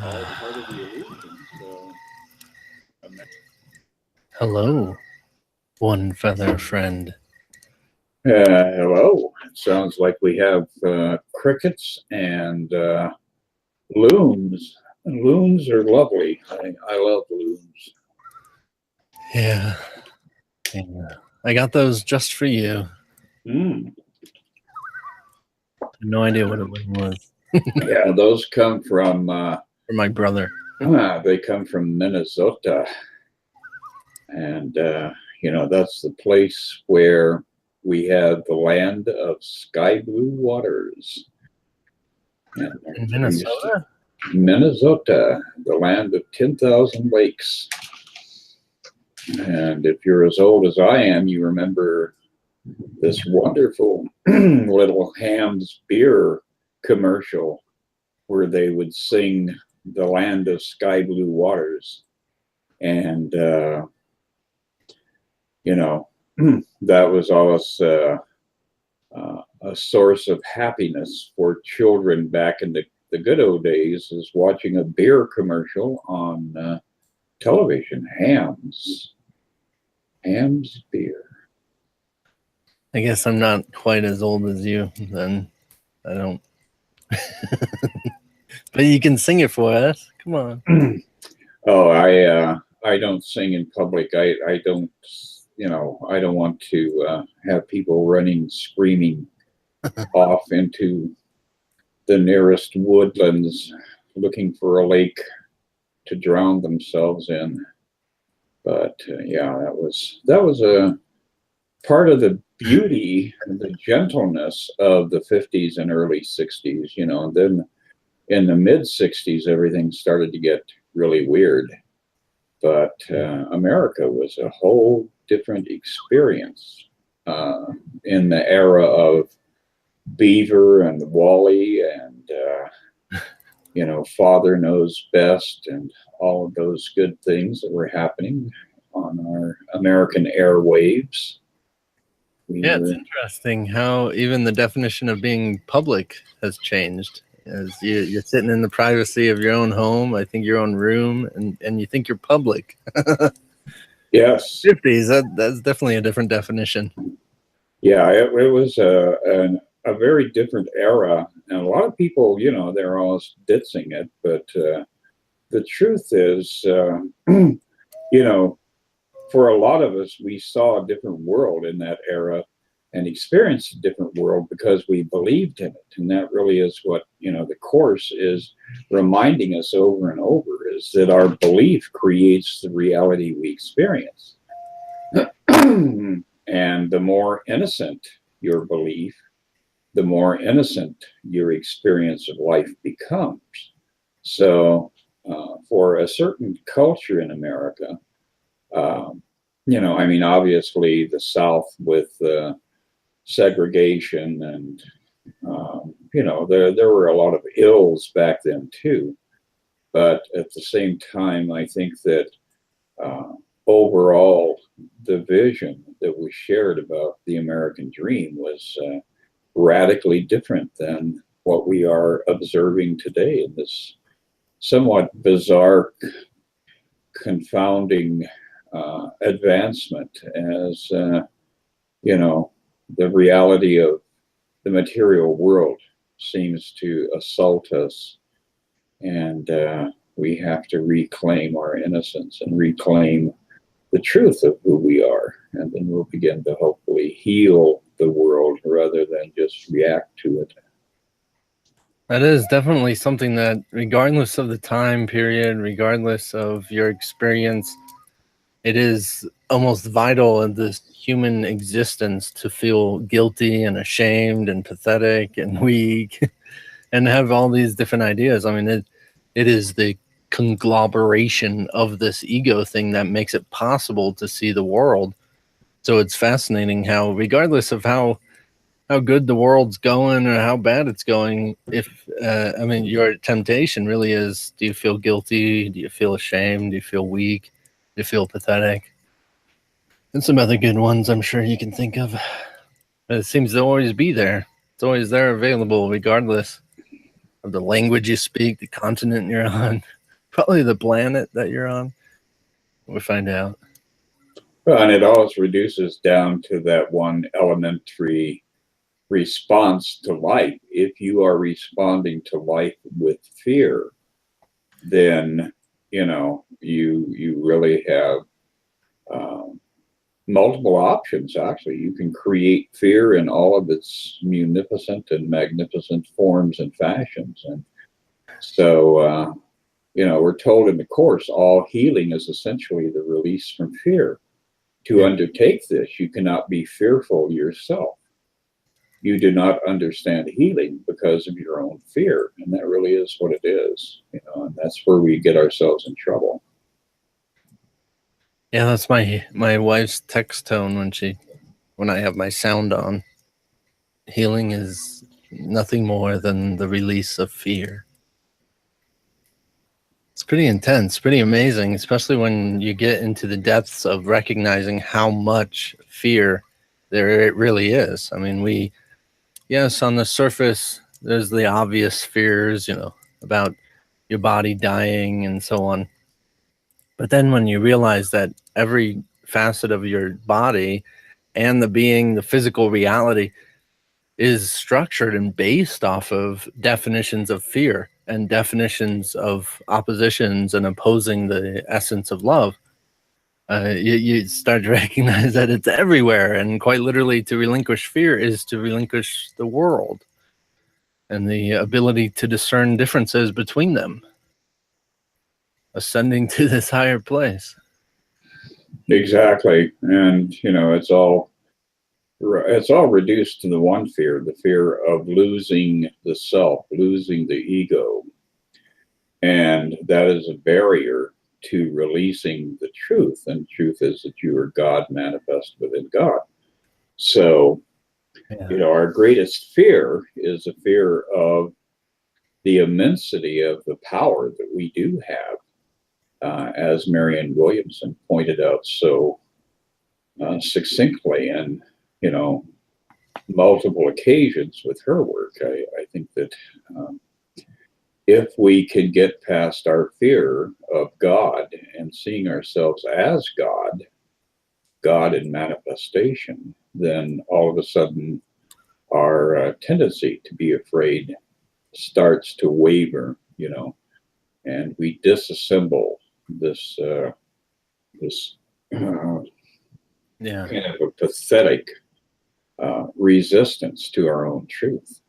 all part of the illusion. So, Hello, one feather friend. hello. It sounds like we have crickets and loons. Loons are lovely. I love loons. Yeah, I got those just for you. Mm. No idea what it was. Yeah, those come from For my brother. they come from Minnesota, and that's the place where we have the land of sky blue waters. And In Minnesota? Minnesota, the land of 10,000 lakes. And if you're as old as I am, you remember this wonderful little Ham's beer commercial where they would sing the land of sky blue waters. And, that was always a source of happiness for children back in the good old days, is watching a beer commercial on television. Ham's beer. I guess I'm not quite as old as you then. I don't. But you can sing it for us. Come on. Oh, I don't sing in public. I don't, I don't want to have people running screaming off into the nearest woodlands looking for a lake to drown themselves in. But yeah, that was a part of the beauty and the gentleness of the 50s and early 60s. And then in the mid 60s, everything started to get really weird. But America was a whole different experience in the era of Beaver and Wally and Father Knows Best and all of those good things that were happening on our American airwaves. Yeah, it's interesting how even the definition of being public has changed. As you're sitting in the privacy of your own home, I think your own room, and you think you're public. Yes. 50s, that's definitely a different definition. Yeah, it was a very different era. And a lot of people, they're always ditzing it. But the truth is, for a lot of us, we saw a different world in that era and experienced a different world because we believed in it. And that really is what, the Course is reminding us over and over, is that our belief creates the reality we experience. And the more innocent your belief, the more innocent your experience of life becomes. So for a certain culture in America, obviously the South with segregation and, there were a lot of ills back then too. But at the same time, I think that overall, the vision that was shared about the American dream was radically different than what we are observing today in this somewhat bizarre, confounding advancement as, the reality of the material world seems to assault us. And we have to reclaim our innocence and reclaim the truth of who we are. And then we'll begin to hopefully heal the world rather than just react to it. That is definitely something that, regardless of the time period, regardless of your experience, it is almost vital in this human existence to feel guilty and ashamed and pathetic and weak and have all these different ideas. I mean, it is the conglomeration of this ego thing that makes it possible to see the world. So it's fascinating how, regardless of how good the world's going or how bad it's going, if your temptation really is, do you feel guilty? Do you feel ashamed? Do you feel weak? Do you feel pathetic? And some other good ones I'm sure you can think of. But it seems to always be there. It's always there, available, regardless. of the language you speak, the continent you're on, probably the planet that you're on. We'll find out. Well, and it always reduces down to that one elementary response to life. If you are responding to life with fear, then you really have multiple options. Actually, you can create fear in all of its munificent and magnificent forms and fashions. And so we're told in the course, all healing is essentially the release from fear. To undertake this, you cannot be fearful yourself. You do not understand healing because of your own fear. And that really is what it is, and that's where we get ourselves in trouble. Yeah, that's my wife's text tone when I have my sound on. Healing is nothing more than the release of fear. It's pretty intense, pretty amazing, especially when you get into the depths of recognizing how much fear there really is. I mean, yes, on the surface, there's the obvious fears, about your body dying and so on. But then when you realize that every facet of your body and the physical reality is structured and based off of definitions of fear and definitions of oppositions and opposing the essence of love, you start to recognize that it's everywhere. And quite literally, to relinquish fear is to relinquish the world and the ability to discern differences between them, ascending to this higher place. Exactly. And, it's all reduced to the one fear, the fear of losing the self, losing the ego. And that is a barrier to releasing the truth. And truth is that you are God manifest within God. So, our greatest fear is a fear of the immensity of the power that we do have, as Marianne Williamson pointed out so succinctly, and multiple occasions with her work. I think that if we can get past our fear of God and seeing ourselves as God in manifestation, then all of a sudden our tendency to be afraid starts to waver, and we disassemble this kind of a pathetic resistance to our own truth.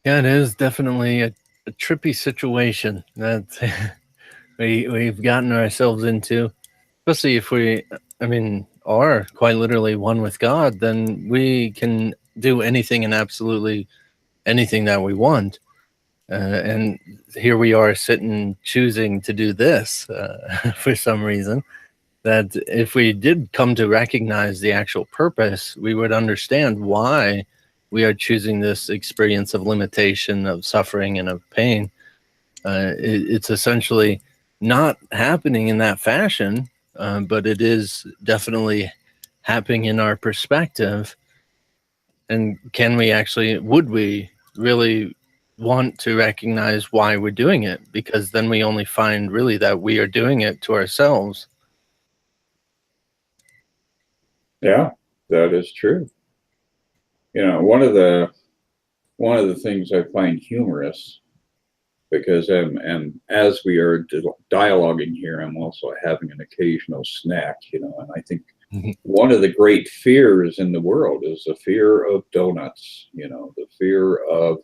Yeah, it is definitely a trippy situation that we've gotten ourselves into, especially if we, are quite literally one with God. Then we can do anything and absolutely anything that we want. And here we are sitting choosing to do this for some reason. That if we did come to recognize the actual purpose, we would understand why we are choosing this experience of limitation, of suffering, and of pain. It's essentially not happening in that fashion, but it is definitely happening in our perspective. And would we really want to recognize why we're doing it? Because then we only find really that we are doing it to ourselves. Yeah, that is true. One of the things I find humorous, because and as we are dialoguing here, I'm also having an occasional snack, and I think one of the great fears in the world is the fear of donuts, the fear of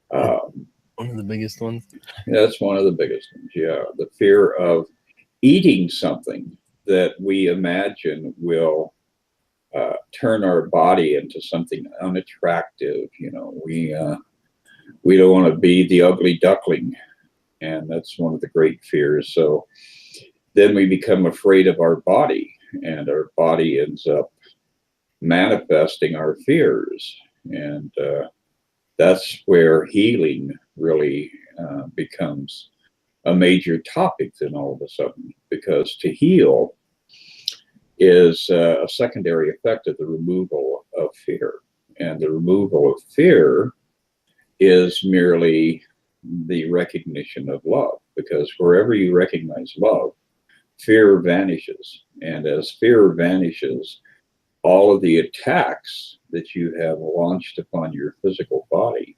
one of the biggest ones. That's one of the biggest ones. Yeah, the fear of eating something that we imagine will turn our body into something unattractive. We don't want to be the ugly duckling, and that's one of the great fears. So then we become afraid of our body, and our body ends up manifesting our fears, and that's where healing really becomes a major topic then all of a sudden, because to heal is a secondary effect of the removal of fear. And the removal of fear is merely the recognition of love, because wherever you recognize love, fear vanishes. And as fear vanishes, all of the attacks that you have launched upon your physical body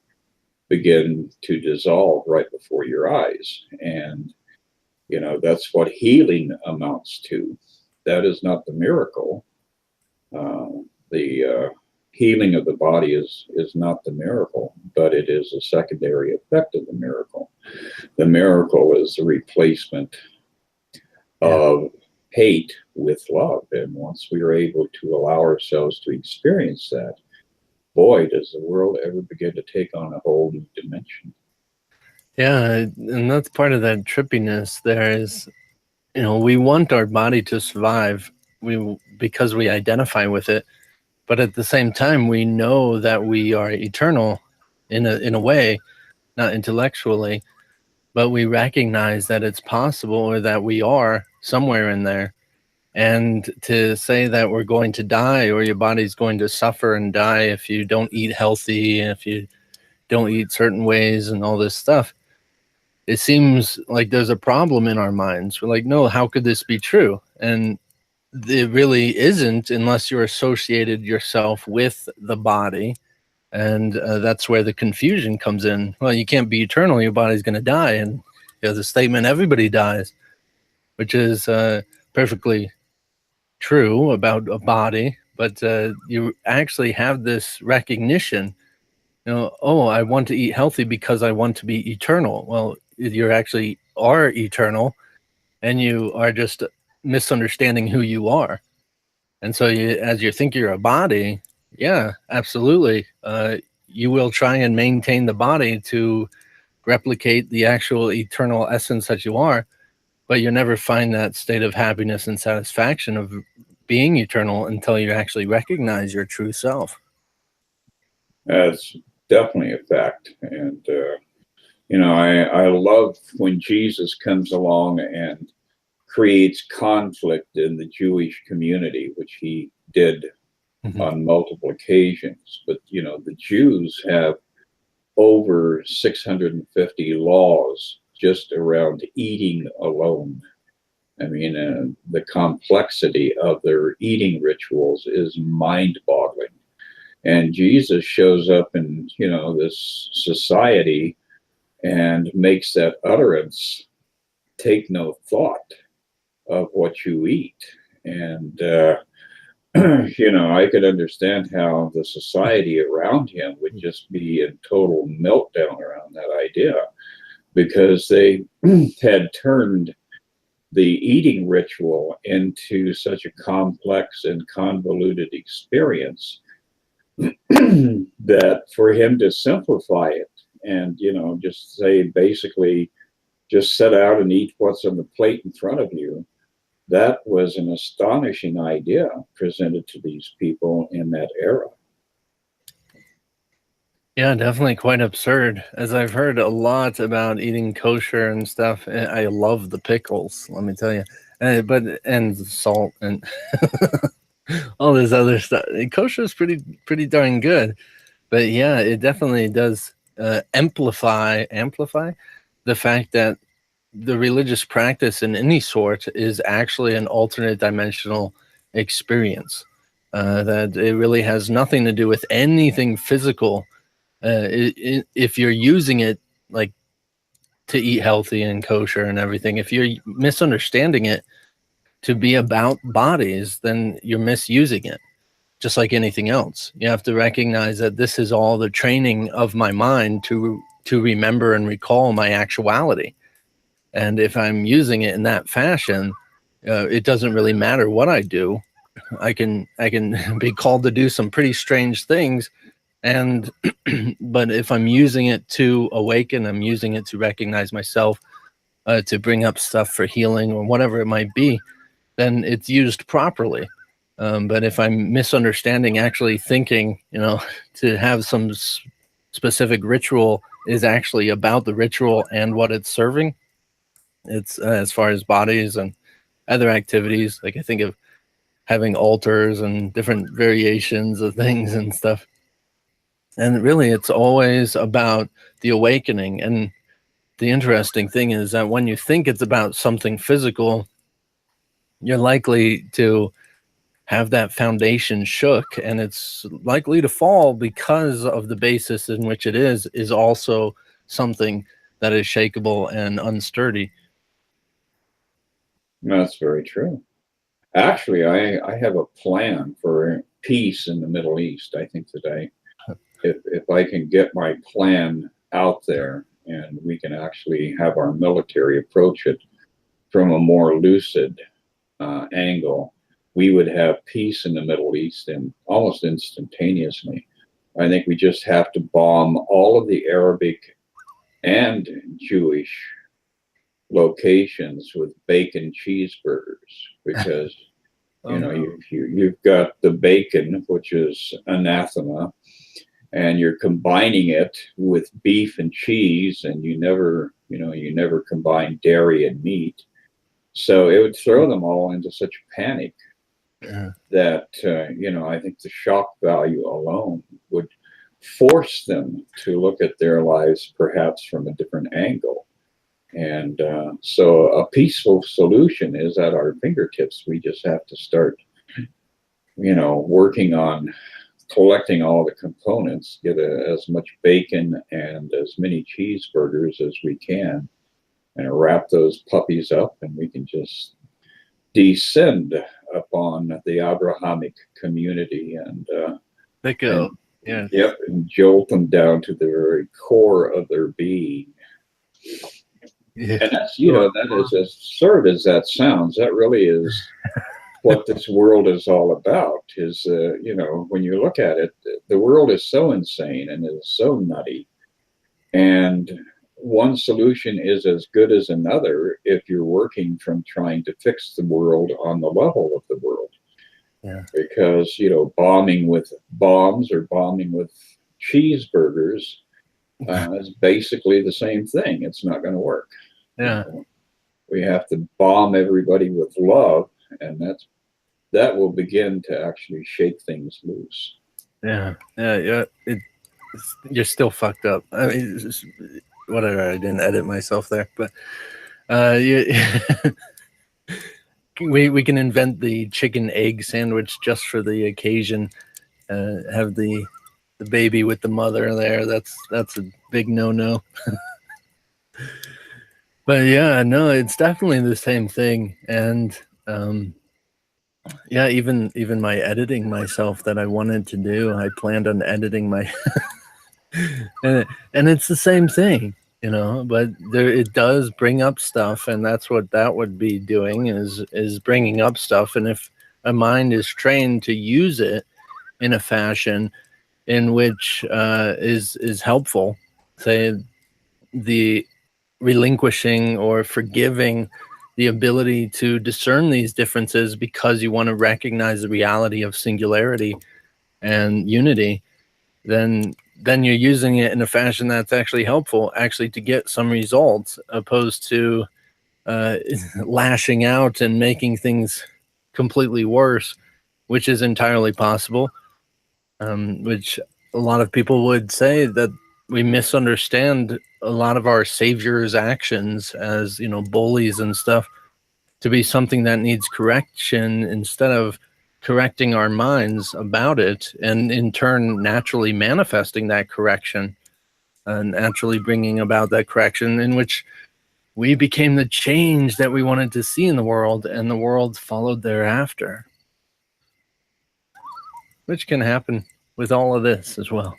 begin to dissolve right before your eyes. And, that's what healing amounts to. That is not the miracle. The healing of the body is not the miracle, but it is a secondary effect of the miracle. The miracle is the replacement of hate with love. And once we are able to allow ourselves to experience that, boy, does the world ever begin to take on a whole new dimension. Yeah, and that's part of that trippiness. There is, we want our body to survive, because we identify with it, but at the same time, we know that we are eternal, in a way, not intellectually, but we recognize that it's possible, or that we are somewhere in there. And to say that we're going to die, or your body's going to suffer and die if you don't eat healthy, if you don't eat certain ways and all this stuff, it seems like there's a problem in our minds. We're like, no, how could this be true? And it really isn't, unless you're associated yourself with the body. And that's where the confusion comes in. Well, you can't be eternal. Your body's going to die. And the statement, everybody dies, which is perfectly true about a body. But you actually have this recognition, oh, I want to eat healthy because I want to be eternal. Well, you actually are eternal, and you are just misunderstanding who you are. And so as you think you're a body, yeah, absolutely. You will try and maintain the body to replicate the actual eternal essence that you are, but you'll never find that state of happiness and satisfaction of being eternal until you actually recognize your true self. That's definitely a fact. And, I love when Jesus comes along and creates conflict in the Jewish community, which he did on multiple occasions. But, the Jews have over 650 laws just around eating alone. I mean, the complexity of their eating rituals is mind-boggling. And Jesus shows up in, this society and makes that utterance take no thought of what you eat. And, I could understand how the society around him would just be in total meltdown around that idea, because they had turned the eating ritual into such a complex and convoluted experience that for him to simplify it and, just say, basically, just set out and eat what's on the plate in front of you, that was an astonishing idea presented to these people in that era. Yeah, definitely quite absurd. As I've heard a lot about eating kosher and stuff, I love the pickles, let me tell you. And salt and all this other stuff. Kosher is pretty darn good. But yeah, it definitely does amplify the fact that the religious practice in any sort is actually an alternate dimensional experience. That it really has nothing to do with anything physical. If you're using it like to eat healthy and kosher and everything, if you're misunderstanding it to be about bodies, then you're misusing it. Just like anything else, you have to recognize that this is all the training of my mind to remember and recall my actuality. And if I'm using it in that fashion, it doesn't really matter what I do. I can be called to do some pretty strange things, and but if I'm using it to awaken, I'm using it to recognize myself, to bring up stuff for healing or whatever it might be, then it's used properly. But if I'm misunderstanding, actually thinking, to have some specific ritual is actually about the ritual and what it's serving, it's as far as bodies and other activities, like I think of having altars and different variations of things and stuff. And really, it's always about the awakening. And the interesting thing is that when you think it's about something physical, you're likely to have that foundation shook, and it's likely to fall because of the basis in which it is also something that is shakeable and unsturdy. That's very true. Actually, I have a plan for peace in the Middle East. I think today, if I can get my plan out there and we can actually have our military approach it from a more lucid angle, we would have peace in the Middle East and almost instantaneously. I think we just have to bomb all of the Arabic and Jewish locations with bacon cheeseburgers because you've got the bacon, which is anathema, and you're combining it with beef and cheese, and you never combine dairy and meat. So it would throw them all into such panic that I think the shock value alone would force them to look at their lives perhaps from a different angle. And so a peaceful solution is at our fingertips. We just have to start, working on collecting all the components, get as much bacon and as many cheeseburgers as we can, and wrap those puppies up, and we can just descend upon the Abrahamic community and They go, yeah. Yep, and jolt them down to the very core of their being. Yeah. And that's, that is, as absurd as that sounds, that really is what this world is all about. Is, when you look at it, the world is so insane and is so nutty. And one solution is as good as another if you're working from trying to fix the world on the level of the world. Yeah. Because, bombing with bombs or bombing with cheeseburgers is basically the same thing. It's not going to work. Yeah. We have to bomb everybody with love, and that will begin to actually shake things loose. Yeah. You're still fucked up. I mean, whatever. I didn't edit myself there, but we can invent the chicken egg sandwich just for the occasion. Have the baby with the mother there. That's a big no. But yeah, no, it's definitely the same thing. And even my editing myself that I wanted to do, I planned on editing my and it's the same thing, but it does bring up stuff, and that's what that would be doing is bringing up stuff. And if a mind is trained to use it in a fashion in which is helpful, say the relinquishing or forgiving the ability to discern these differences because you want to recognize the reality of singularity and unity, then you're using it in a fashion that's actually helpful, actually to get some results, opposed to lashing out and making things completely worse, which is entirely possible. Which a lot of people would say that we misunderstand a lot of our savior's actions as, bullies and stuff, to be something that needs correction instead of correcting our minds about it, and in turn naturally manifesting that correction and naturally bringing about that correction in which we became the change that we wanted to see in the world, and the world followed thereafter, which can happen with all of this as well.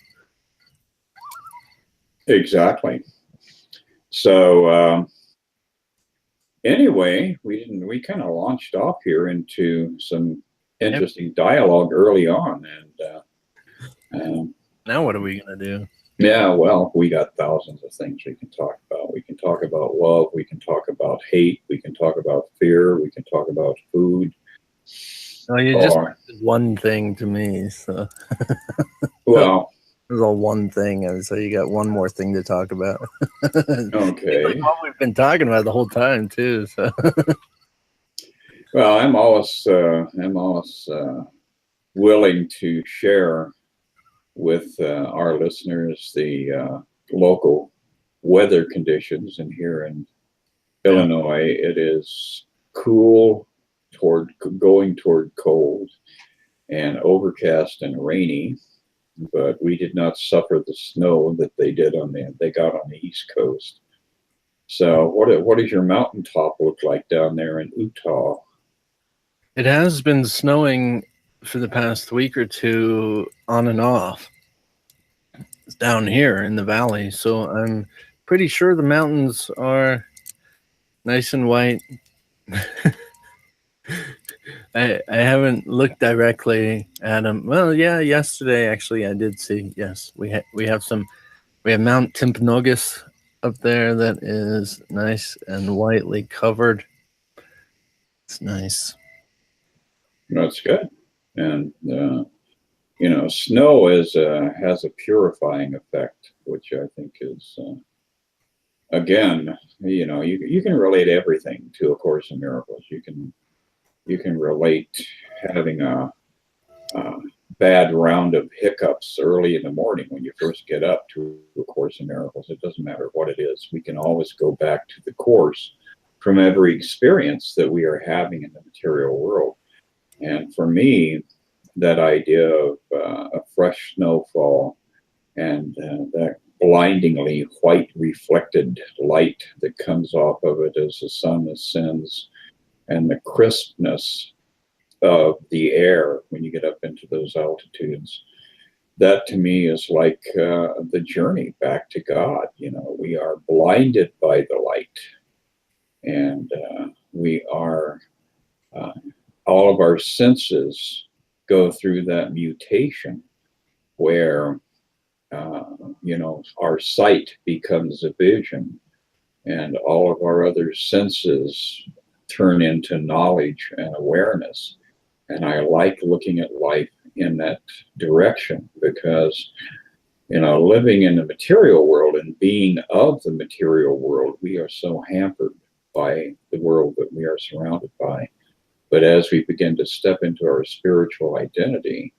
Exactly. So anyway, we kind of launched off here into some interesting dialogue early on, and now what are we gonna do? Yeah, well, we got thousands of things we can talk about. We can talk about love. We can talk about hate. We can talk about fear. We can talk about food. Oh, you just one thing to me, so well, it was all one thing, and so you got one more thing to talk about. Okay. Like what we've been talking about the whole time too. So, well, I'm always willing to share with our listeners the local weather conditions. And here in Illinois, it is cool going toward cold and overcast and rainy, but we did not suffer the snow that they got on the East Coast. So what does your mountaintop look like down there in Utah? It has been snowing for the past week or two on and off down here in the valley. So I'm pretty sure the mountains are nice and white. I haven't looked directly at them. Well, yeah, yesterday actually I did see. Yes, we have Mount Timpanogos up there that is nice and whitely covered. It's nice. That's good. And snow has a purifying effect, which I think is again, you can relate everything to A Course in Miracles. You can relate having a bad round of hiccups early in the morning when you first get up to A Course in Miracles. It doesn't matter what it is. We can always go back to the Course from every experience that we are having in the material world. And for me, that idea of a fresh snowfall and that blindingly white reflected light that comes off of it as the sun ascends, and the crispness of the air when you get up into those altitudes, that to me is like the journey back to God. We are blinded by the light, and we are all of our senses go through that mutation where our sight becomes a vision, and all of our other senses turn into knowledge and awareness. And I like looking at life in that direction because, living in the material world and being of the material world, we are so hampered by the world that we are surrounded by. But as we begin to step into our spiritual identity,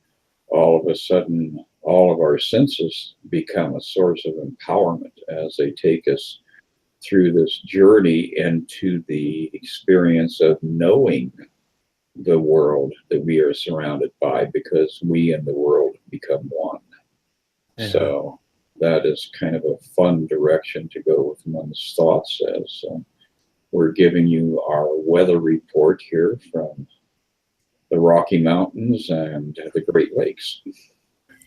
all of a sudden, all of our senses become a source of empowerment as they take us through this journey into the experience of knowing the world that we are surrounded by, because we and the world become one. Yeah. So that is kind of a fun direction to go with one's thoughts as we're giving you our weather report here from the Rocky Mountains and the Great Lakes.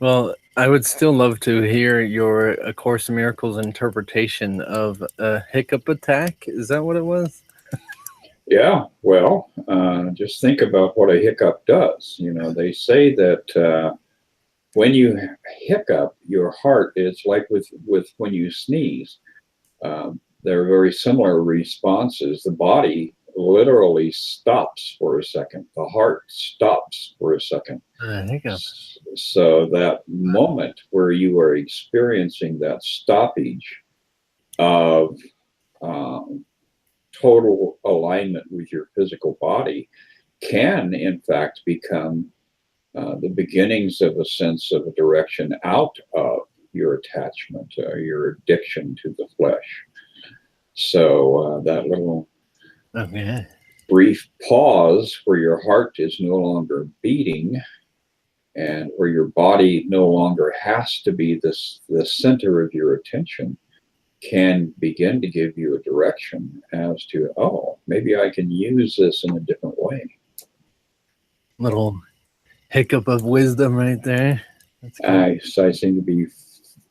Well, I would still love to hear your A Course in Miracles interpretation of a hiccup attack. Is that what it was? Yeah, well, just think about what a hiccup does. They say that when you hiccup, your heart is like with when you sneeze. They're very similar responses. The body literally stops for a second. The heart stops for a second. So that moment where you are experiencing that stoppage of total alignment with your physical body can, in fact, become the beginnings of a sense of a direction out of your attachment, your addiction to the flesh. So that little brief pause where your heart is no longer beating and where your body no longer has to be the center of your attention can begin to give you a direction as to, maybe I can use this in a different way. Little hiccup of wisdom right there. I seem to be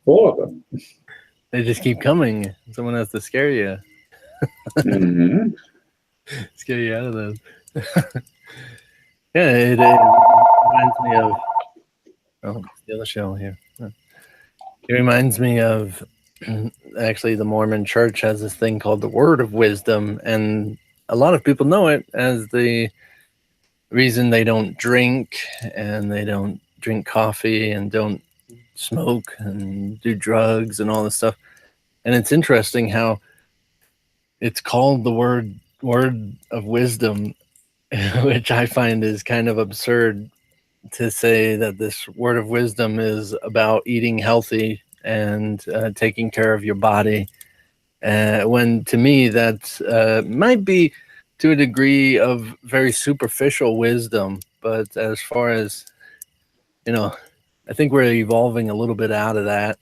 full of them. They just keep coming. Someone has to scare you. Mm-hmm. Scare you out of those. Yeah, it reminds me of... Oh, the other shell here. It reminds me of... Actually, the Mormon Church has this thing called the Word of Wisdom, and a lot of people know it as the reason they don't drink, and they don't drink coffee, and don't smoke, and do drugs, and all this stuff. And it's interesting how it's called the Word of Wisdom, which I find is kind of absurd to say that this word of wisdom is about eating healthy and taking care of your body. When to me, that might be to a degree of very superficial wisdom. But as far as, I think we're evolving a little bit out of that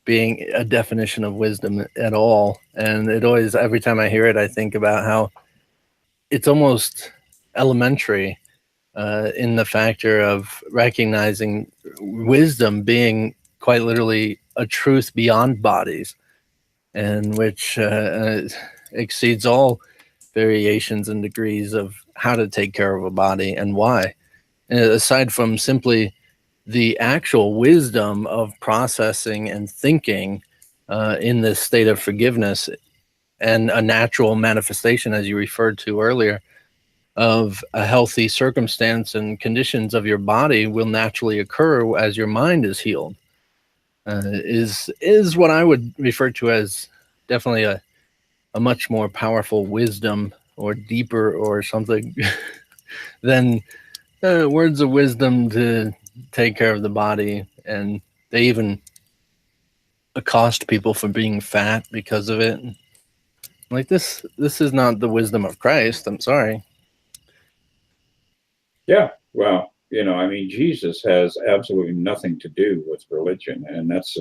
being a definition of wisdom at all. And it always, every time I hear it, I think about how it's almost elementary in the factor of recognizing wisdom being quite literally a truth beyond bodies, and which exceeds all variations and degrees of how to take care of a body and why. And aside from simply the actual wisdom of processing and thinking in this state of forgiveness, and a natural manifestation, as you referred to earlier, of a healthy circumstance and conditions of your body will naturally occur as your mind is healed, is what I would refer to as definitely a much more powerful wisdom, or deeper, or something than words of wisdom to take care of the body. And they even accost people for being fat because of it. Like, this is not the wisdom of Christ. I'm sorry. Yeah, well, I mean, Jesus has absolutely nothing to do with religion, and that's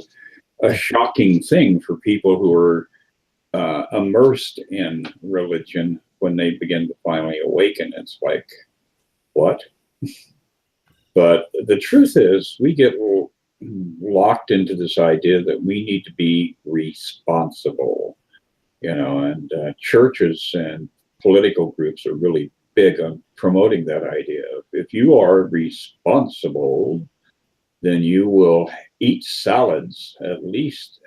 a shocking thing for people who are immersed in religion when they begin to finally awaken. It's like, what? But the truth is, we get locked into this idea that we need to be responsible, and churches and political groups are really big on promoting that idea of, if you are responsible, then you will eat salads at least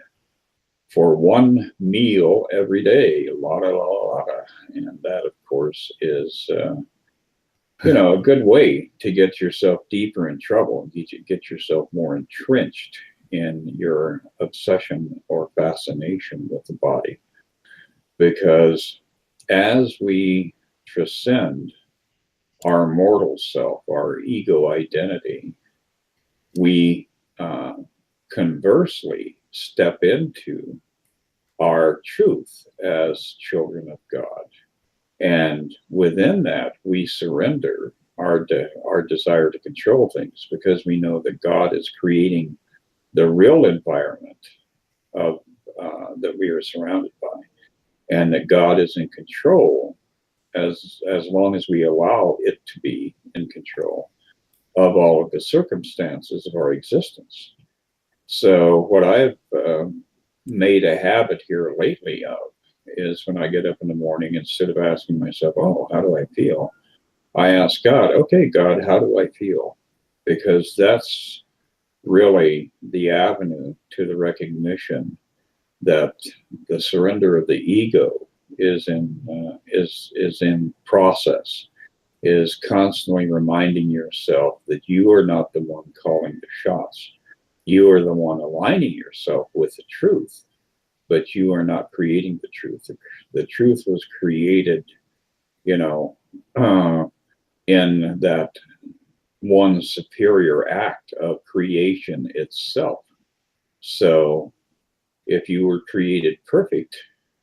for one meal every day, and that, of course, is a good way to get yourself deeper in trouble and get yourself more entrenched in your obsession or fascination with the body. Because as we transcend our mortal self, our ego identity, we conversely step into our truth as children of God. And within that, we surrender our desire to control things, because we know that God is creating the real environment of that we are surrounded by, and that God is in control as long as we allow it to be in control of all of the circumstances of our existence. So what I've made a habit here lately of is, when I get up in the morning, instead of asking myself, oh, how do I feel? I ask God, okay, God, how do I feel? Because that's really the avenue to the recognition that the surrender of the ego is in process, is constantly reminding yourself that you are not the one calling the shots. You are the one aligning yourself with the truth, but you are not creating the truth. The truth was created, in that one superior act of creation itself. So if you were created perfect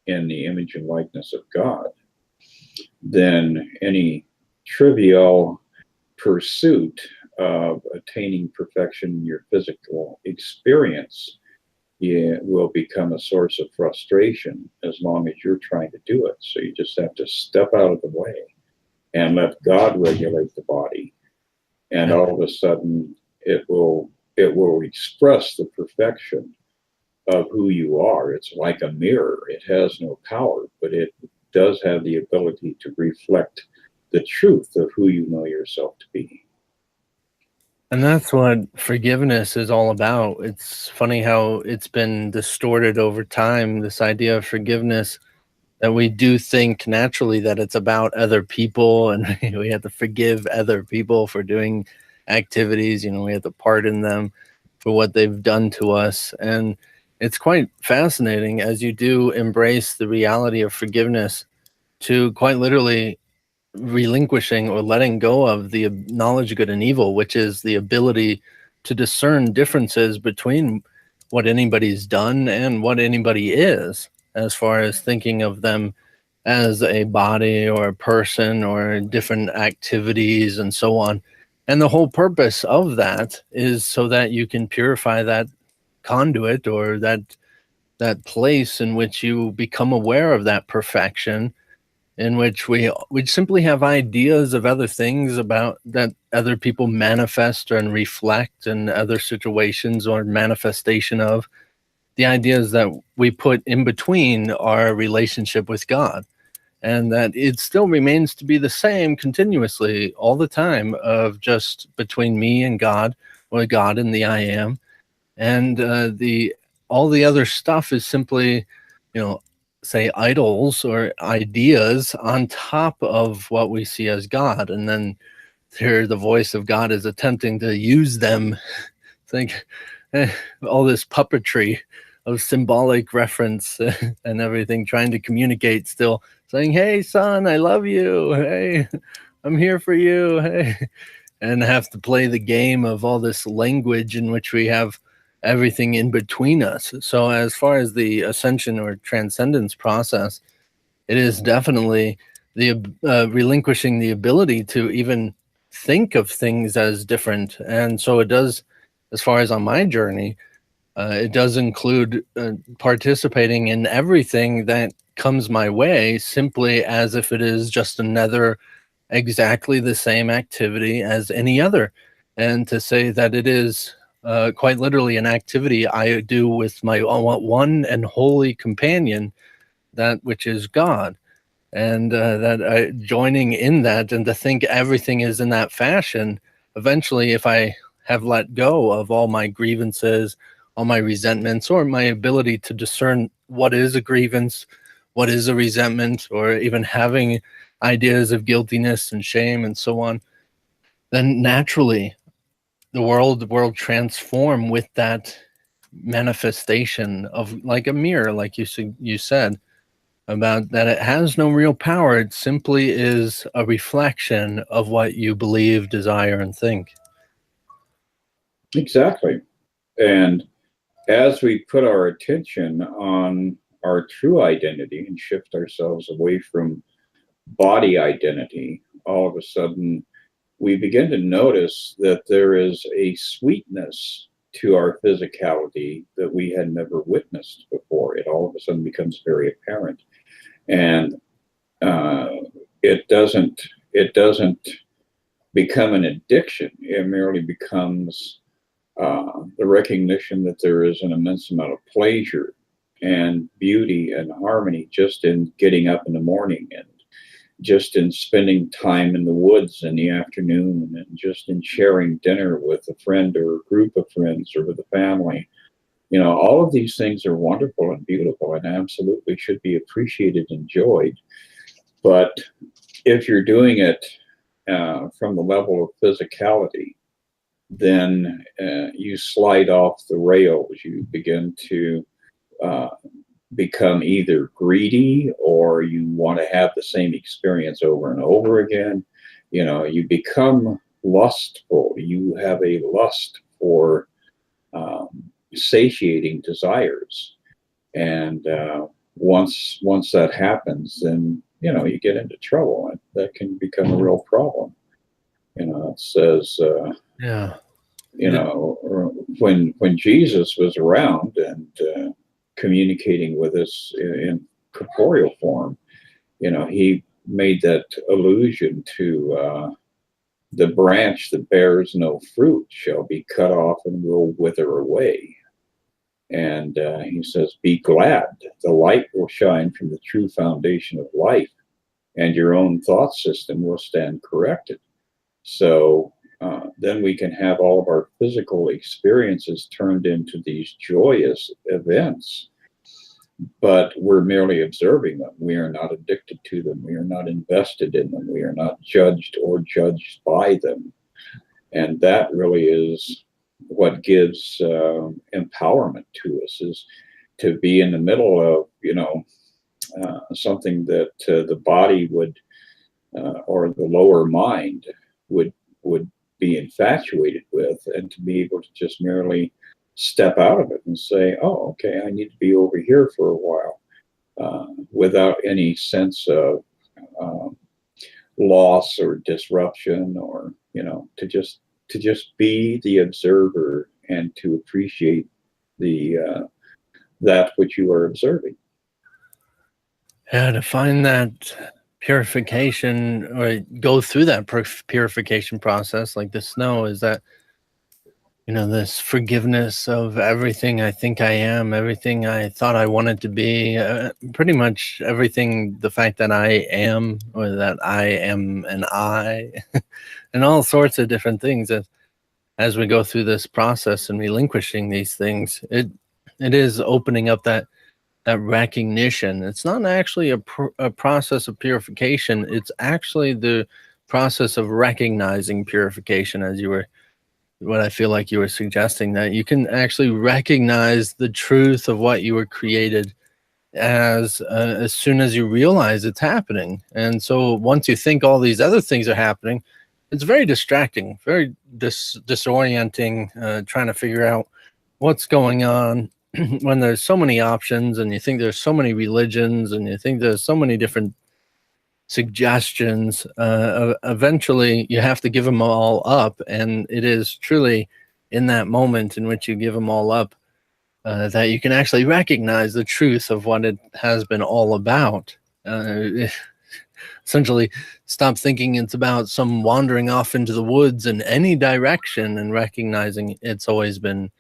in the image and likeness of God, then any trivial pursuit of attaining perfection in your physical experience will become a source of frustration as long as you're trying to do it. So you just have to step out of the way and let God regulate the body. And all of a sudden it will express the perfection of who you are. It's like a mirror. It has no power, but it does have the ability to reflect the truth of who you know yourself to be. And that's what forgiveness is all about. It's funny how it's been distorted over time, this idea of forgiveness, that we do think naturally that it's about other people, and we have to forgive other people for doing activities. We have to pardon them for what they've done to us. And it's quite fascinating, as you do embrace the reality of forgiveness, to quite literally relinquishing or letting go of the knowledge of good and evil, which is the ability to discern differences between what anybody's done and what anybody is, as far as thinking of them as a body or a person or different activities and so on. And the whole purpose of that is so that you can purify that conduit, or that place in which you become aware of that perfection, in which we simply have ideas of other things about that other people manifest and reflect in other situations, or manifestation of the ideas that we put in between our relationship with God. And that it still remains to be the same continuously all the time, of just between me and God, or God and the I am. And the all the other stuff is simply, say, idols or ideas on top of what we see as God. And then here the voice of God is attempting to use them. Think all this puppetry of symbolic reference and everything, trying to communicate, still saying, "Hey son, I love you. Hey, I'm here for you. Hey," and have to play the game of all this language in which we have everything in between us. So as far as the ascension or transcendence process, it is definitely the relinquishing the ability to even think of things as different. And so it does, as far as on my journey, it does include participating in everything that comes my way, simply as if it is just another exactly the same activity as any other. And to say that it is quite literally an activity I do with my one and holy companion, that which is God. And that joining in that, and to think everything is in that fashion, eventually, if I have let go of all my grievances, all my resentments, or my ability to discern what is a grievance, what is a resentment, or even having ideas of guiltiness and shame and so on, then naturally the world will transform with that manifestation of, like a mirror, like you said, about that it has no real power. It simply is a reflection of what you believe, desire, and think. Exactly. And as we put our attention on our true identity and shift ourselves away from body identity, all of a sudden we begin to notice that there is a sweetness to our physicality that we had never witnessed before. It all of a sudden becomes very apparent. And it doesn't become an addiction. It merely becomes the recognition that there is an immense amount of pleasure and beauty and harmony just in getting up in the morning, and just in spending time in the woods in the afternoon, and just in sharing dinner with a friend or a group of friends or with a family. All of these things are wonderful and beautiful and absolutely should be appreciated and enjoyed. But if you're doing it from the level of physicality, then you slide off the rails. You begin to become either greedy, or you want to have the same experience over and over again. You become lustful. You have a lust for satiating desires. And once that happens, then you get into trouble, and that can become a real problem. It says Yeah. When Jesus was around and communicating with us in corporeal form, he made that allusion to the branch that bears no fruit shall be cut off and will wither away. And he says, be glad, the light will shine from the true foundation of life, and your own thought system will stand corrected. So then we can have all of our physical experiences turned into these joyous events, but we're merely observing them. We are not addicted to them. We are not invested in them. We are not judged or judged by them. And that really is what gives empowerment to us, is to be in the middle of, something that the body would or the lower mind would be infatuated with, and to be able to just merely step out of it and say, oh, okay, I need to be over here for a while, without any sense of loss or disruption, or to just be the observer and to appreciate the that which you are observing. Yeah, to find that purification or go through that purification process like the snow is that, this forgiveness of everything I think I am, everything I thought I wanted to be, pretty much everything, the fact that I am, or that I am an I, and all sorts of different things. As we go through this process and relinquishing these things, it is opening up that recognition. It's not actually a process of purification. It's actually the process of recognizing purification, as you were, what I feel like you were suggesting, that you can actually recognize the truth of what you were created as soon as you realize it's happening. And so once you think all these other things are happening, it's very distracting, very disorienting, trying to figure out what's going on when there's so many options, and you think there's so many religions, and you think there's so many different suggestions. Eventually you have to give them all up, and it is truly in that moment in which you give them all up that you can actually recognize the truth of what it has been all about. Essentially stop thinking it's about some wandering off into the woods in any direction, and recognizing it's always been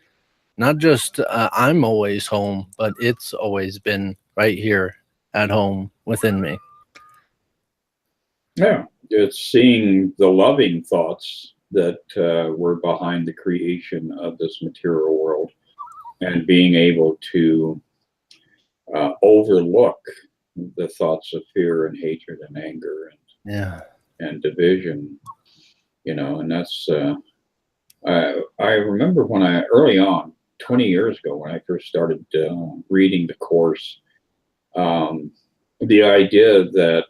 not just I'm always home, but it's always been right here at home within me. Yeah, it's seeing the loving thoughts that were behind the creation of this material world, and being able to overlook the thoughts of fear and hatred and anger and division. And that's I remember when early on, 20 years ago, when I first started reading the course, the idea that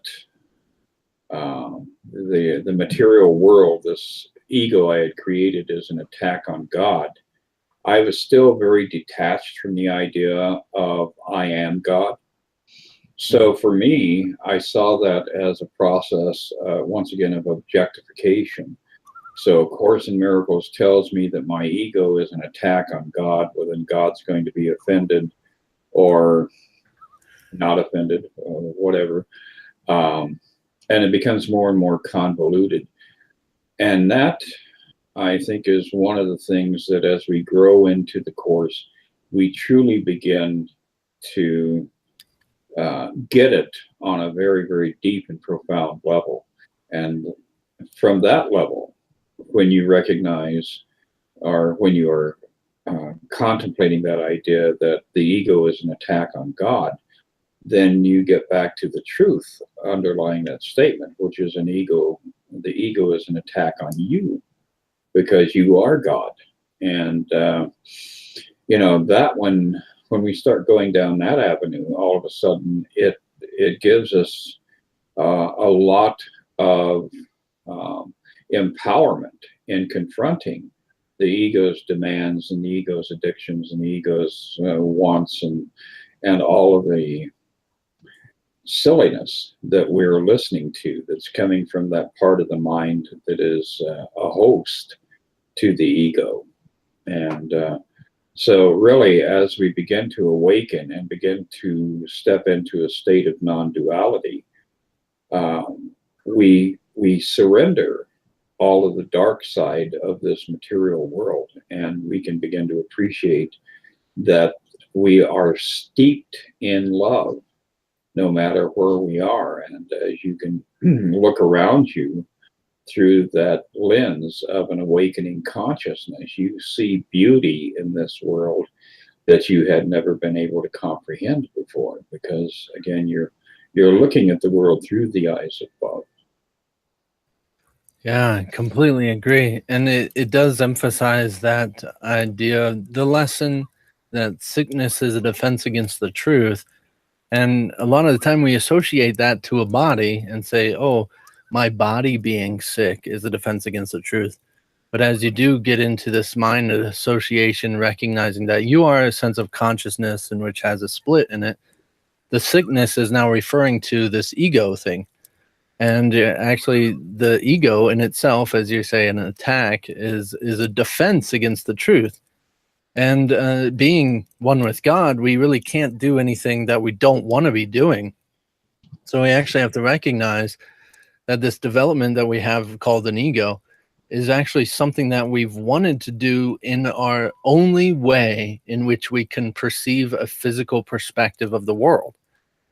the material world, this ego I had created, is an attack on God. I was still very detached from the idea of I am God. So for me, I saw that as a process, once again, of objectification. So Course in Miracles tells me that my ego is an attack on God, well, then God's going to be offended or not offended or whatever. And it becomes more and more convoluted. And that, I think, is one of the things that as we grow into the Course, we truly begin to get it on a very, very deep and profound level. And from that level, when you recognize, or when you are contemplating that idea that the ego is an attack on God, then you get back to the truth underlying that statement, which is the ego is an attack on you, because you are God. And that when we start going down that avenue, all of a sudden it gives us a lot of empowerment in confronting the ego's demands and the ego's addictions and the ego's wants and all of the silliness that we're listening to, that's coming from that part of the mind that is a host to the ego. And so really, as we begin to awaken and begin to step into a state of non-duality, we surrender all of the dark side of this material world, and we can begin to appreciate that we are steeped in love no matter where we are. And as you can look around you through that lens of an awakening consciousness, you see beauty in this world that you had never been able to comprehend before, because again, you're looking at the world through the eyes of love. Yeah, I completely agree. And it does emphasize that idea, the lesson that sickness is a defense against the truth. And a lot of the time we associate that to a body and say, oh, my body being sick is a defense against the truth. But as you do get into this mind association, recognizing that you are a sense of consciousness and which has a split in it, the sickness is now referring to this ego thing. And actually, the ego in itself, as you say, an attack is a defense against the truth. And being one with God, we really can't do anything that we don't want to be doing. So we actually have to recognize that this development that we have called an ego is actually something that we've wanted to do in our only way in which we can perceive a physical perspective of the world.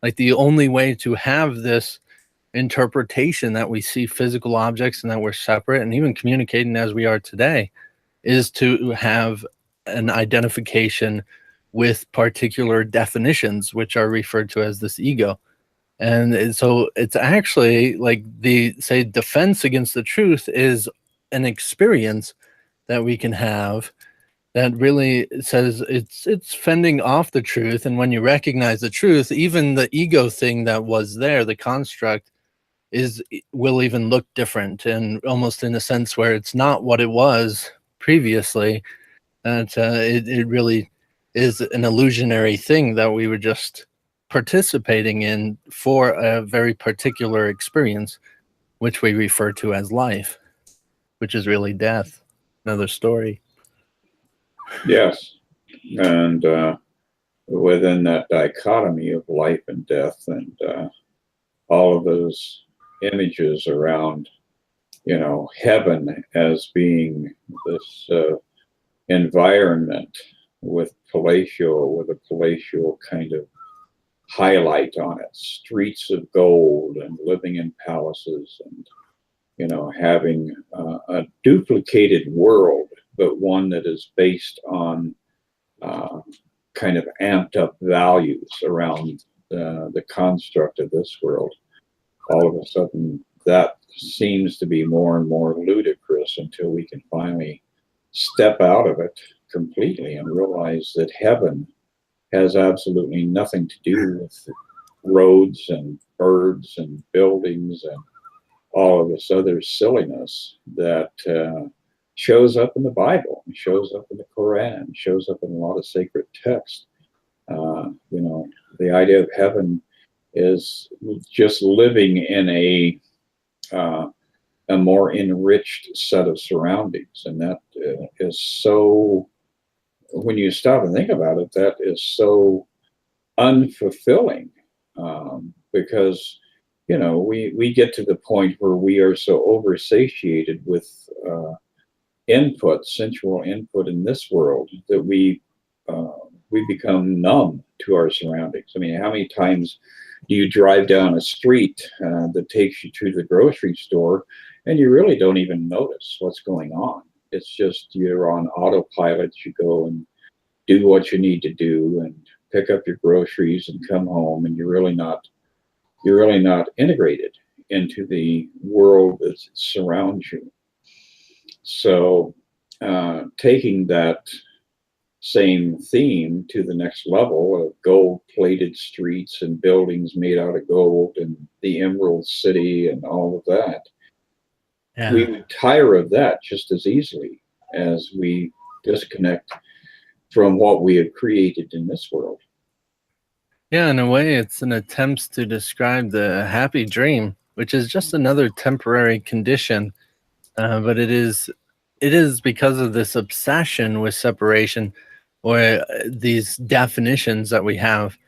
Like the only way to have this interpretation that we see physical objects and that we're separate and even communicating as we are today is to have an identification with particular definitions, which are referred to as this ego. And so it's actually like the say defense against the truth is an experience that we can have that really says it's fending off the truth. And when you recognize the truth, even the ego thing that was there, the construct, will even look different, and almost in a sense where it's not what it was previously. That it really is an illusionary thing that we were just participating in for a very particular experience, which we refer to as life, which is really death. Another story. Yes. And within that dichotomy of life and death, and all of those images around, heaven as being this environment with a palatial kind of highlight on it, streets of gold and living in palaces and, having a duplicated world, but one that is based on kind of amped up values around the construct of this world. All of a sudden, that seems to be more and more ludicrous until we can finally step out of it completely and realize that heaven has absolutely nothing to do with roads and birds and buildings and all of this other silliness that shows up in the Bible, shows up in the Quran, shows up in a lot of sacred texts. The idea of heaven is just living in a more enriched set of surroundings, and that is so. When you stop and think about it, that is so unfulfilling, because we get to the point where we are so oversatiated with sensual input in this world, that we become numb to our surroundings. I mean, how many times do you drive down a street that takes you to the grocery store and you really don't even notice what's going on? It's just you're on autopilot. You go and do what you need to do and pick up your groceries and come home, and you're really not integrated into the world that surrounds you. So taking that same theme to the next level of gold-plated streets and buildings made out of gold and the Emerald City and all of that, Yeah. we would tire of that just as easily as we disconnect from what we have created in this world. Yeah, in a way, it's an attempt to describe the happy dream, which is just another temporary condition. But it is because of this obsession with separation, or these definitions that we have.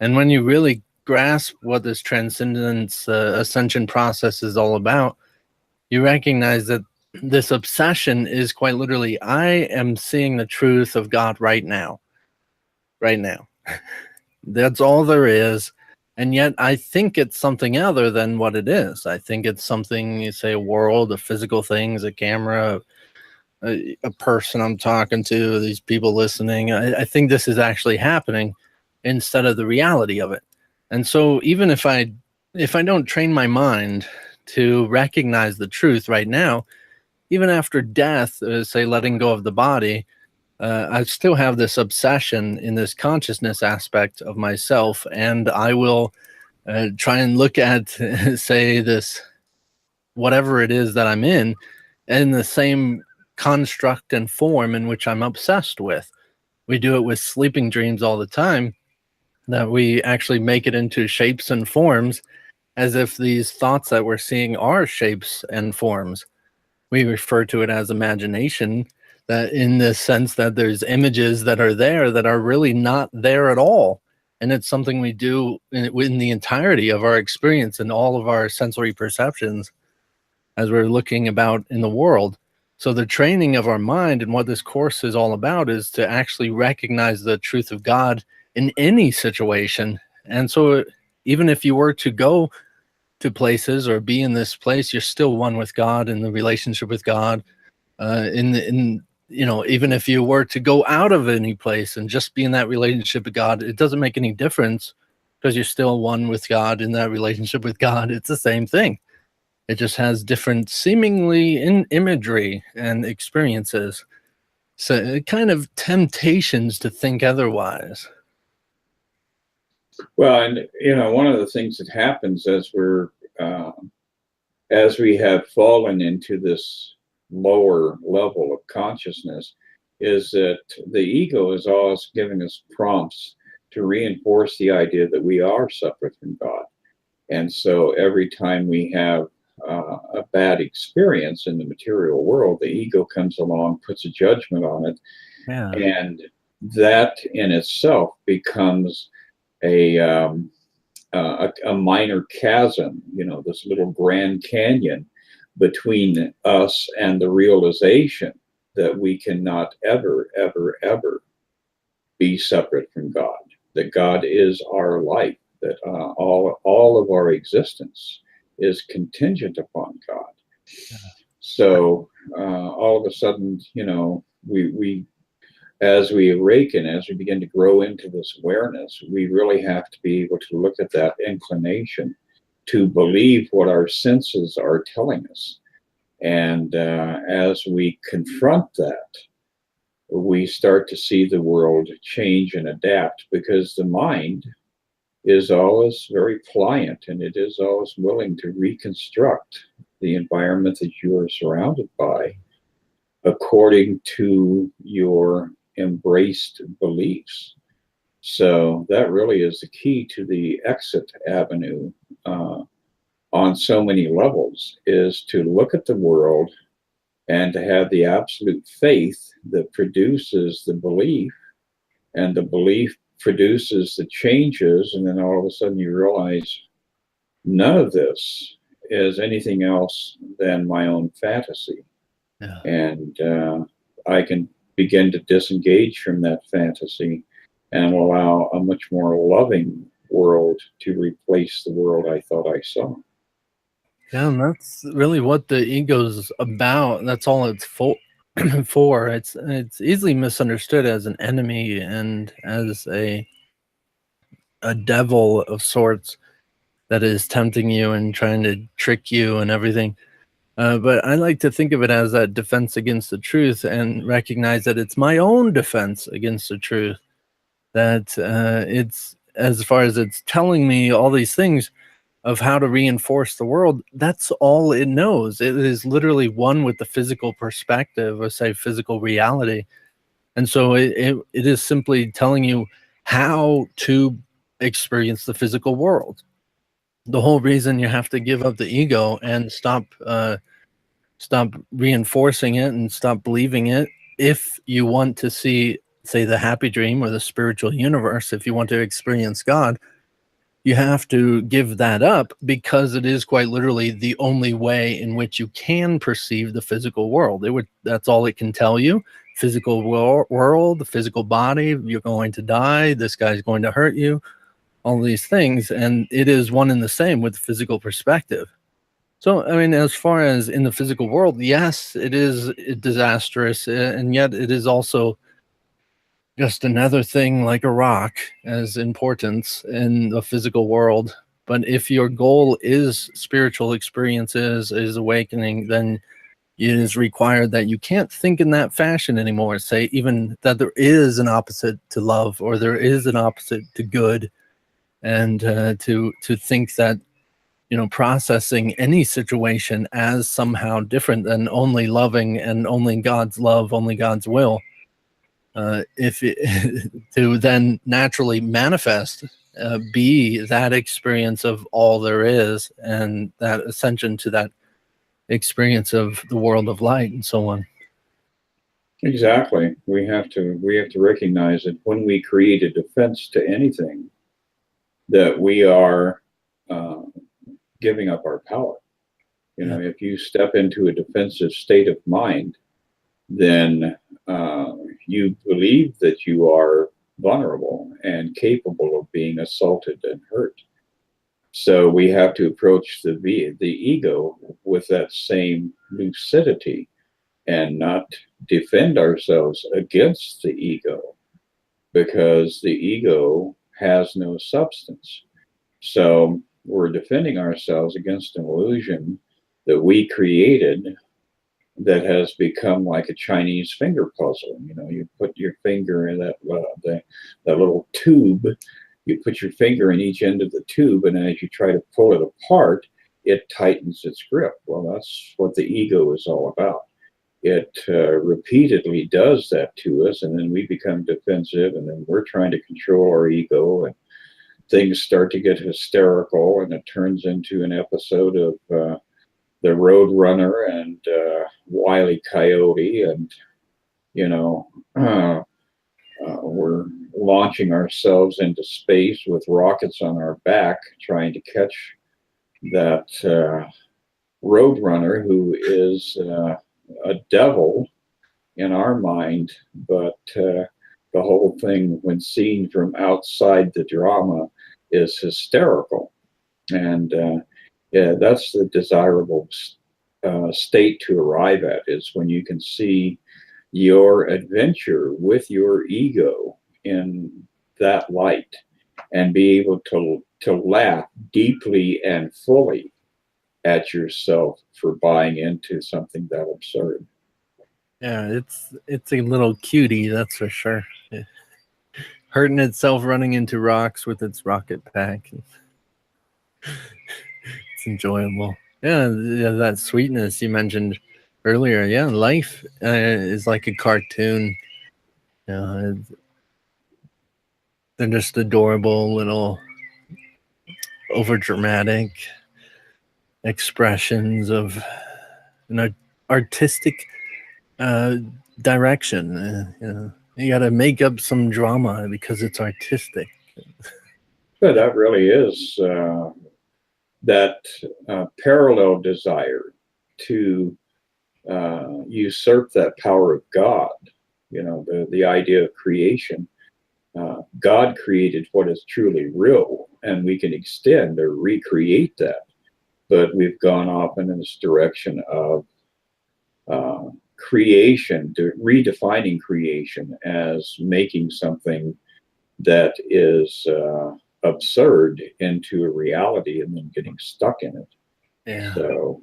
And when you really grasp what this transcendence ascension process is all about, you recognize that this obsession is quite literally, I am seeing the truth of God right now. Right now. That's all there is. And yet I think it's something other than what it is. I think it's something, you say, a world of physical things, a camera, a person I'm talking to, these people listening. I think this is actually happening instead of the reality of it. And so even if I don't train my mind to recognize the truth right now, even after death, say letting go of the body, I still have this obsession in this consciousness aspect of myself, and I will try and look at, say, this whatever it is that I'm in the same construct and form in which I'm obsessed with. We do it with sleeping dreams all the time, that we actually make it into shapes and forms as if these thoughts that we're seeing are shapes and forms. We refer to it as imagination, that in the sense that there's images that are there that are really not there at all. And it's something we do in the entirety of our experience and all of our sensory perceptions as we're looking about in the world. So the training of our mind and what this course is all about is to actually recognize the truth of God in any situation. And so even if you were to go to places or be in this place, you're still one with God in the relationship with God. Even if you were to go out of any place and just be in that relationship with God, it doesn't make any difference because you're still one with God in that relationship with God. It's the same thing. It just has different seemingly in imagery and experiences. So kind of temptations to think otherwise. Well, and one of the things that happens as we have fallen into this lower level of consciousness is that the ego is always giving us prompts to reinforce the idea that we are separate from God. And so every time we have a bad experience in the material world, the ego comes along, puts a judgment on it, and that in itself becomes a minor chasm, this little Grand Canyon between us and the realization that we cannot ever, ever, ever be separate from God, that God is our life, that all of our existence is contingent upon God. So all of a sudden, we as we awaken, as we begin to grow into this awareness, we really have to be able to look at that inclination to believe what our senses are telling us. And as we confront that, we start to see the world change and adapt, because the mind is always very pliant and it is always willing to reconstruct the environment that you are surrounded by according to your embraced beliefs. So that really is the key to the exit avenue on so many levels, is to look at the world and to have the absolute faith that produces the belief, and the belief produces the changes, and then all of a sudden you realize none of this is anything else than my own fantasy. Yeah. And I can begin to disengage from that fantasy and allow a much more loving world to replace the world I thought I saw. Yeah, and that's really what the ego's about. That's all it's for. It's easily misunderstood as an enemy and as a devil of sorts that is tempting you and trying to trick you and everything. But I like to think of it as a defense against the truth, and recognize that it's my own defense against the truth. That it's, as far as it's telling me all these things of how to reinforce the world, that's all it knows. It is literally one with the physical perspective, or say physical reality. And so it is simply telling you how to experience the physical world. The whole reason you have to give up the ego and stop reinforcing it and stop believing it, if you want to see, say, the happy dream or the spiritual universe, if you want to experience God, you have to give that up, because it is quite literally the only way in which you can perceive the physical world. That's all it can tell you. Physical world, the physical body, you're going to die, this guy's going to hurt you, all these things. And it is one and the same with the physical perspective. So, I mean, as far as in the physical world, yes, it is disastrous, and yet it is also just another thing like a rock as importance in the physical world. But if your goal is spiritual experiences, is awakening, then it is required that you can't think in that fashion anymore. Say even that there is an opposite to love, or there is an opposite to good, and to think that processing any situation as somehow different than only loving and only God's love, only God's will, if it, to then naturally manifest, be that experience of all there is, and that ascension to that experience of the world of light and so on. Exactly. We have to recognize that when we create a defense to anything, that we are giving up our power. If you step into a defensive state of mind, then you believe that you are vulnerable and capable of being assaulted and hurt. So we have to approach the ego with that same lucidity and not defend ourselves against the ego, because the ego has no substance. So we're defending ourselves against an illusion that we created that has become like a Chinese finger puzzle. You put your finger in that little tube. You put your finger in each end of the tube, and as you try to pull it apart, it tightens its grip. Well, that's what the ego is all about. It repeatedly does that to us, and then we become defensive, and then we're trying to control our ego, and things start to get hysterical, and it turns into an episode of the Road Runner and Wile E. Coyote, and we're launching ourselves into space with rockets on our back, trying to catch that Road Runner, who is a devil in our mind, but the whole thing, when seen from outside the drama, is hysterical. And that's the desirable state to arrive at, is when you can see your adventure with your ego in that light and be able to laugh deeply and fully at yourself for buying into something that absurd. Yeah, it's a little cutie, that's for sure. Yeah. Hurting itself running into rocks with its rocket pack. It's enjoyable. Yeah, that sweetness you mentioned earlier. Yeah, life is like a cartoon. They're just adorable little overdramatic expressions of an artistic direction. You got to make up some drama because it's artistic. But that really is that parallel desire to usurp that power of God. The idea of creation. God created what is truly real, and we can extend or recreate that. But we've gone off in this direction of creation, redefining creation as making something that is absurd into a reality and then getting stuck in it. Yeah. So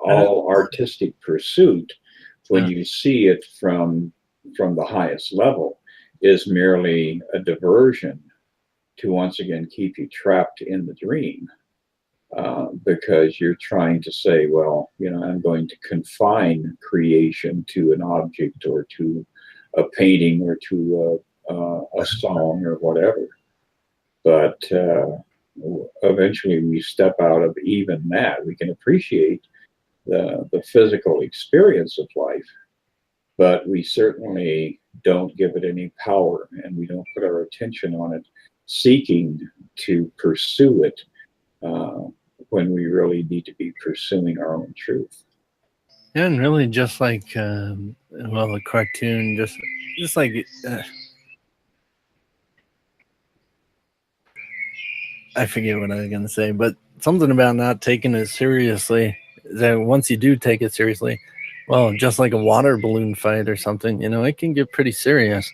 all artistic pursuit, when you see it from the highest level, is merely a diversion to once again keep you trapped in the dream. Because you're trying to say, well, I'm going to confine creation to an object or to a painting or to a song or whatever. But eventually we step out of even that. We can appreciate the physical experience of life, but we certainly don't give it any power, and we don't put our attention on it, seeking to pursue it when we really need to be pursuing our own truth. Yeah, and really just like, a cartoon, just like... I forget what I was going to say, but something about not taking it seriously, that once you do take it seriously, well, just like a water balloon fight or something, it can get pretty serious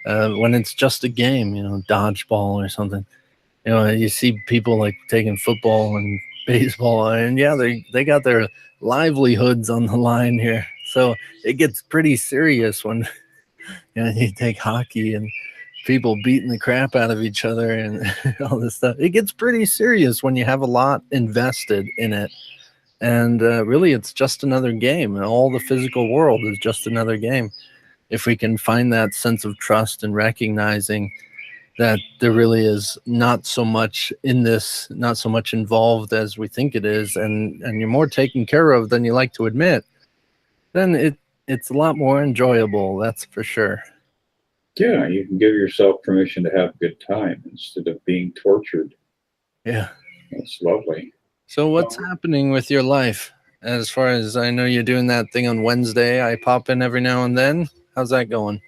when it's just a game, dodgeball or something. You see people like taking football and baseball, and yeah, they got their livelihoods on the line here. So it gets pretty serious when you take hockey and people beating the crap out of each other and all this stuff. It gets pretty serious when you have a lot invested in it. And really, it's just another game. And all the physical world is just another game. If we can find that sense of trust and recognizing that there really is not so much in this, not so much involved as we think it is, and you're more taken care of than you like to admit, then it's a lot more enjoyable. That's for sure. Yeah, you can give yourself permission to have a good time instead of being tortured. Yeah. That's lovely. So what's happening with your life? As far as I know, you're doing that thing on Wednesday. I pop in every now and then. How's that going?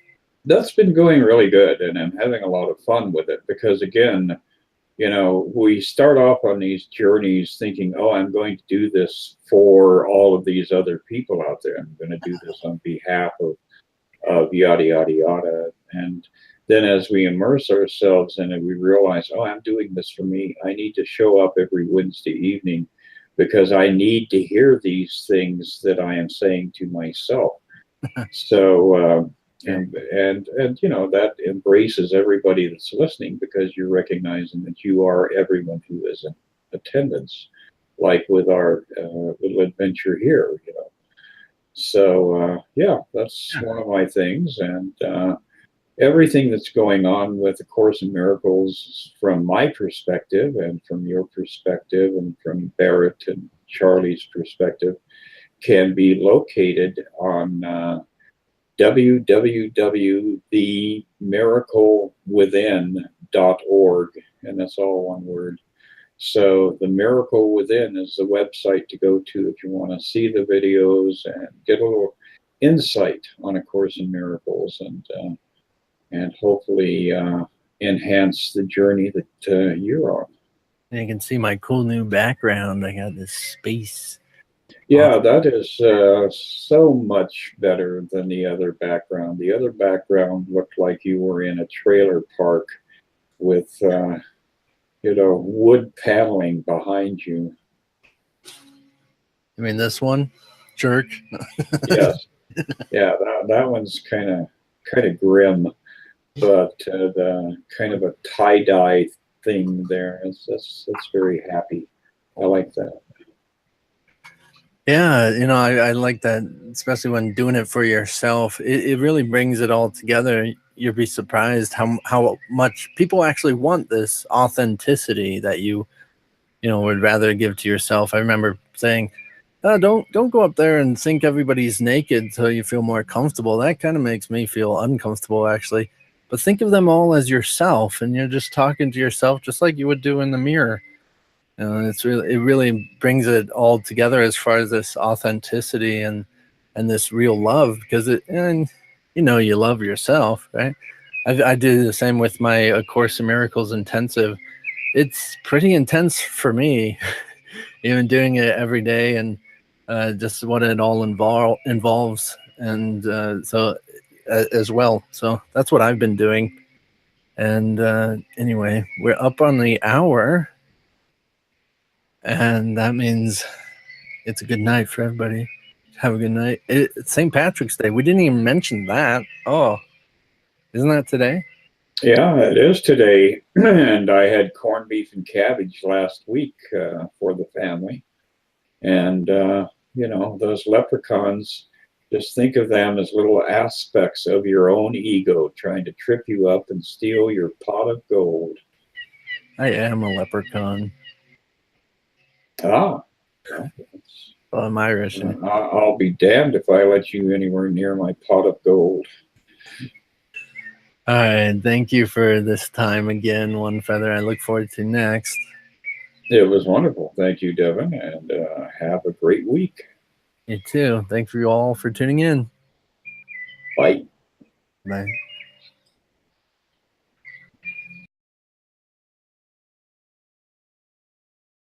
That's been going really good, and I'm having a lot of fun with it because, again, we start off on these journeys thinking, oh, I'm going to do this for all of these other people out there. I'm going to do this on behalf of yada, yada, yada. And then as we immerse ourselves in it, we realize, oh, I'm doing this for me. I need to show up every Wednesday evening because I need to hear these things that I am saying to myself. So, and that embraces everybody that's listening because you're recognizing that you are everyone who is in attendance, like with our little adventure here. So that's one of my things, and everything that's going on with the Course in Miracles from my perspective and from your perspective and from Barrett and Charlie's perspective can be located on www.themiraclewithin.org, and that's all one word. So the Miracle Within is the website to go to if you want to see the videos and get a little insight on A Course in Miracles, and hopefully enhance the journey that you're on. And you can see my cool new background. I got this space. Yeah, that is so much better than the other background. The other background looked like you were in a trailer park with, wood paneling behind you. You mean this one, jerk? Yes. Yeah, that one's kind of grim, but the kind of a tie-dye thing there. That's very happy. I like that. Yeah, I like that, especially when doing it for yourself. It really brings it all together. You'll be surprised how much people actually want this authenticity that you would rather give to yourself. I remember saying, don't go up there and think everybody's naked so you feel more comfortable. That kind of makes me feel uncomfortable, actually. But think of them all as yourself, and you're just talking to yourself just like you would do in the mirror. It really brings it all together as far as this authenticity and this real love, because you love yourself, right? I do the same with my A Course in Miracles intensive. It's pretty intense for me, even doing it every day, and just what it all involves, and so as well. So that's what I've been doing. And anyway, we're up on the hour. And that means it's a good night for everybody. Have a good night. It's St. Patrick's Day. We didn't even mention that. Oh, isn't that today? Yeah, it is today. And I had corned beef and cabbage last week for the family. And, those leprechauns, just think of them as little aspects of your own ego trying to trip you up and steal your pot of gold. I am a leprechaun. Ah. Well, I'm Irish. I'll be damned if I let you anywhere near my pot of gold. All right. Thank you for this time again, One Feather. I look forward to next. It was wonderful. Thank you, Devin, and have a great week. You too. Thank you all for tuning in. Bye. Bye.